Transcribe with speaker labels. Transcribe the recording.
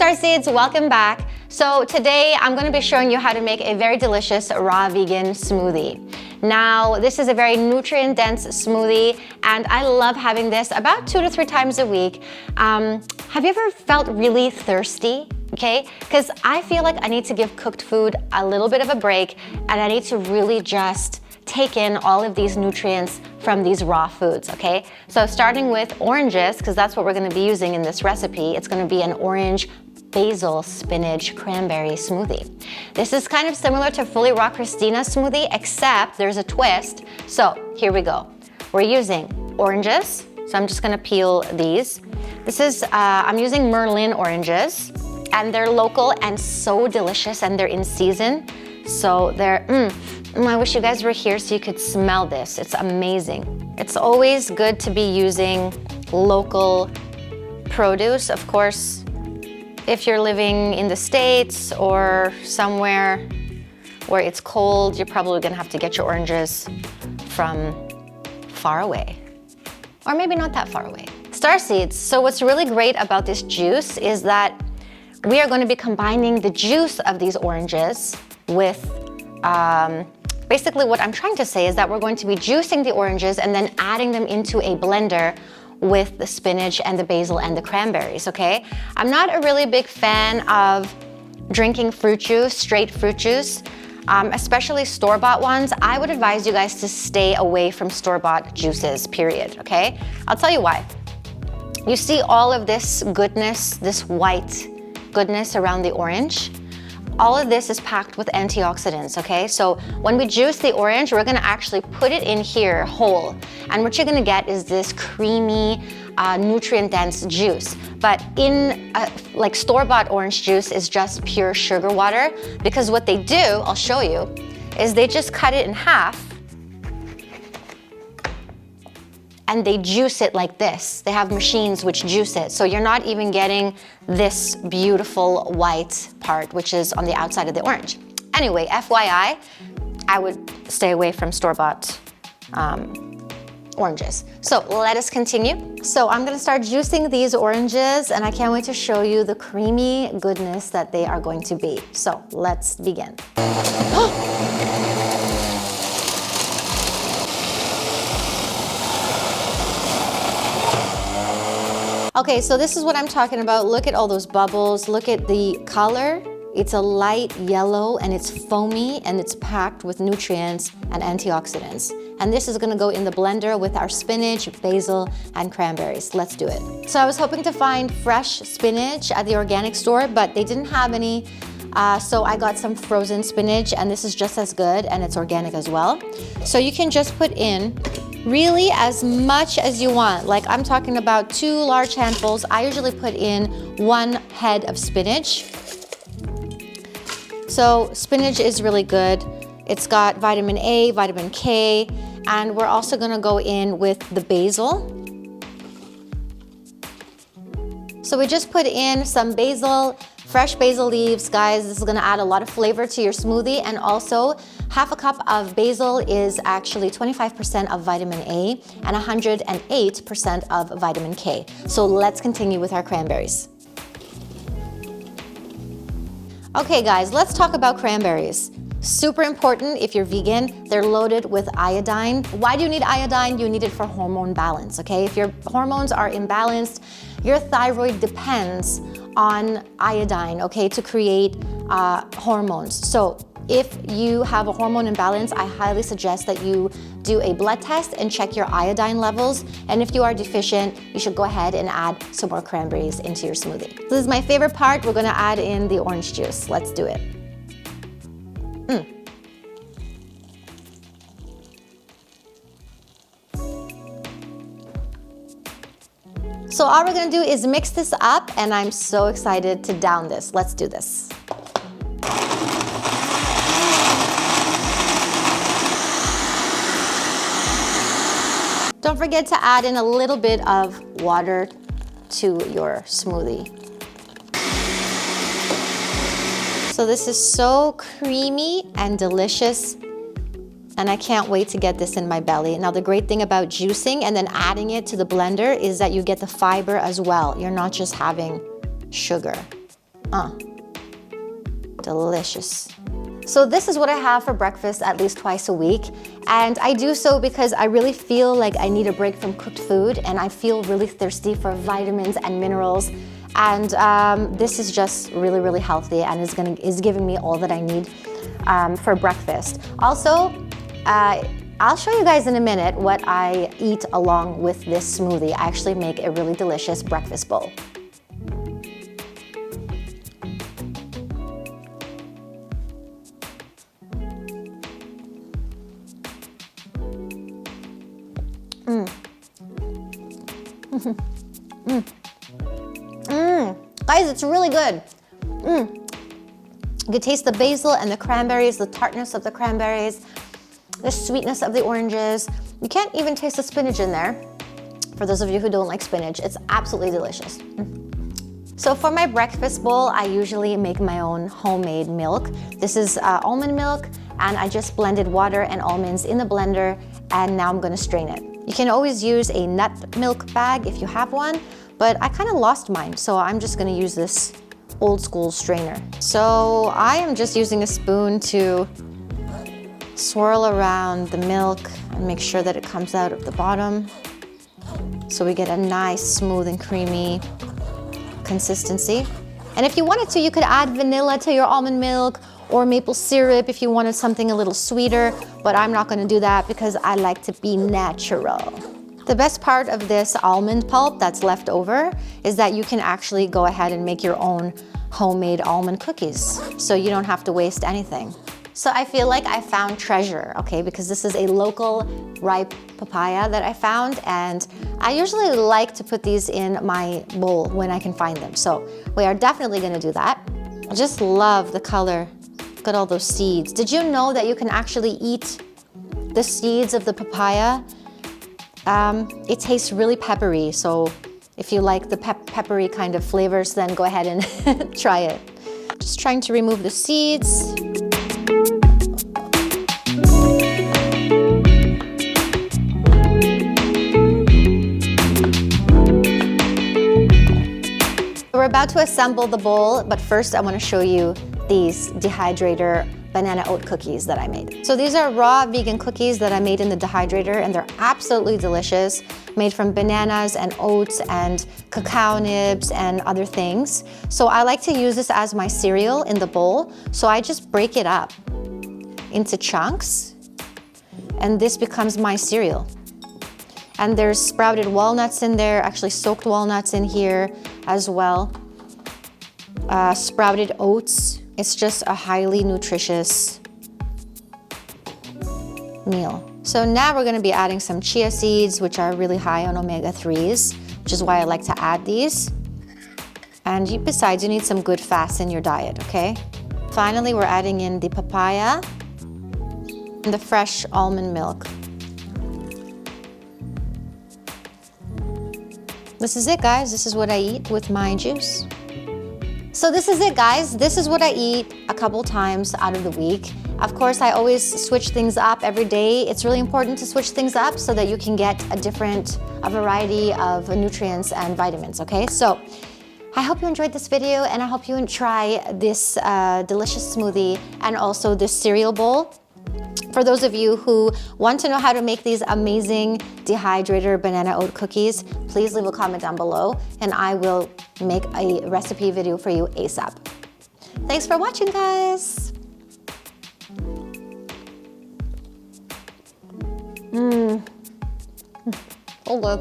Speaker 1: Starseeds, welcome back. So today I'm going to be showing you how to make a very delicious raw vegan smoothie. Now, this is a very nutrient-dense smoothie, and I love having this about 2 to 3 times a week. Have you ever felt really thirsty? Okay, because I feel like I need to give cooked food a little bit of a break, and I need to really just take in all of these nutrients from these raw foods, okay? So starting with oranges, because that's what we're gonna be using in this recipe. It's gonna be an orange, basil, spinach, cranberry smoothie. This is kind of similar to fully raw Christina smoothie, except there's a twist. So here we go. We're using oranges, so I'm just gonna peel these. This is, I'm using Merlin oranges, and they're local and so delicious, and they're in season. So they're, I wish you guys were here so you could smell this. It's amazing. It's always good to be using local produce. Of course, if you're living in the States or somewhere where it's cold, you're probably gonna have to get your oranges from far away. Or maybe not that far away. Starseeds, so what's really great about this juice is that we are gonna be combining the juice of these oranges with, basically what I'm trying to say is that we're going to be juicing the oranges and then adding them into a blender with the spinach and the basil and the cranberries, okay? I'm not a really big fan of drinking fruit juice, straight fruit juice, especially store-bought ones. I would advise you guys to stay away from store-bought juices, period, okay? I'll tell you why. You see all of this goodness, this white goodness around the orange? All of this is packed with antioxidants, okay? So when we juice the orange, we're gonna actually put it in here whole. And what you're gonna get is this creamy, nutrient-dense juice. But in like store-bought orange juice is just pure sugar water, because what they do, I'll show you, is they just cut it in half and they juice it like this. They have machines which juice it. So you're not even getting this beautiful white part, which is on the outside of the orange. Anyway, FYI, I would stay away from store-bought oranges. So let us continue. So I'm gonna start juicing these oranges, and I can't wait to show you the creamy goodness that they are going to be. So let's begin. Okay, so this is what I'm talking about. Look at all those bubbles. Look at the color. It's a light yellow and it's foamy and it's packed with nutrients and antioxidants. And this is gonna go in the blender with our spinach, basil, and cranberries. Let's do it. So I was hoping to find fresh spinach at the organic store, but they didn't have any. So I got some frozen spinach, and this is just as good, and it's organic as well. So you can just put in really as much as you want. Like I'm talking about 2 large handfuls. I usually put in 1 head of spinach. So spinach is really good. It's got vitamin A, vitamin K, and we're also gonna go in with the basil. So we just put in some basil, fresh basil leaves, guys. This is gonna add a lot of flavor to your smoothie, and also half a cup of basil is actually 25% of vitamin A and 108% of vitamin K. So let's continue with our cranberries. Okay guys, let's talk about cranberries. Super important if you're vegan. They're loaded with iodine. Why do you need iodine? You need it for hormone balance, okay? If your hormones are imbalanced, your thyroid depends on iodine, okay, to create hormones. So if you have a hormone imbalance, I highly suggest that you do a blood test and check your iodine levels. And if you are deficient, you should go ahead and add some more cranberries into your smoothie. This is my favorite part. We're gonna add in the orange juice. Let's do it. So all we're gonna do is mix this up, and I'm so excited to down this. Let's do this. Don't forget to add in a little bit of water to your smoothie. So this is so creamy and delicious, and I can't wait to get this in my belly. Now the great thing about juicing and then adding it to the blender is that you get the fiber as well. You're not just having sugar. Delicious. So this is what I have for breakfast at least twice a week. And I do so because I really feel like I need a break from cooked food and I feel really thirsty for vitamins and minerals. And this is just really, really healthy and is giving me all that I need for breakfast. Also, I'll show you guys in a minute what I eat along with this smoothie. I actually make a really delicious breakfast bowl. Guys, it's really good. You can taste the basil and the cranberries, the tartness of the cranberries, the sweetness of the oranges. You can't even taste the spinach in there. For those of you who don't like spinach, it's absolutely delicious. So for my breakfast bowl, I usually make my own homemade milk. This is almond milk, and I just blended water and almonds in the blender, and now I'm gonna strain it. You can always use a nut milk bag if you have one, but I kind of lost mine, so I'm just gonna use this old school strainer. So I am just using a spoon to swirl around the milk and make sure that it comes out of the bottom, so we get a nice, smooth and creamy consistency. And if you wanted to, you could add vanilla to your almond milk or maple syrup if you wanted something a little sweeter, but I'm not gonna do that because I like to be natural. The best part of this almond pulp that's left over is that you can actually go ahead and make your own homemade almond cookies, so you don't have to waste anything. So I feel like I found treasure, okay, because this is a local ripe papaya that I found, and I usually like to put these in my bowl when I can find them. So we are definitely gonna do that. I just love the color. Look at all those seeds. Did you know that you can actually eat the seeds of the papaya? It tastes really peppery, so if you like the peppery kind of flavors, then go ahead and try it. Just trying to remove the seeds. We're about to assemble the bowl, but first I want to show you these dehydrator banana oat cookies that I made. So these are raw vegan cookies that I made in the dehydrator, and they're absolutely delicious, made from bananas and oats and cacao nibs and other things. So I like to use this as my cereal in the bowl. So I just break it up into chunks, and this becomes my cereal. And there's sprouted walnuts in there, actually soaked walnuts in here as well. Sprouted oats. It's just a highly nutritious meal. So now we're gonna be adding some chia seeds, which are really high on omega-3s, which is why I like to add these. And besides, you need some good fats in your diet, okay? Finally, we're adding in the papaya and the fresh almond milk. This is it, guys. This is what I eat with my juice. So this is it, guys. This is what I eat a couple times out of the week. Of course, I always switch things up every day. It's really important to switch things up so that you can get a variety of nutrients and vitamins, okay? So I hope you enjoyed this video, and I hope you try this delicious smoothie and also this cereal bowl. For those of you who want to know how to make these amazing dehydrator banana oat cookies, please leave a comment down below and I will make a recipe video for you ASAP. Thanks for watching, guys. So good.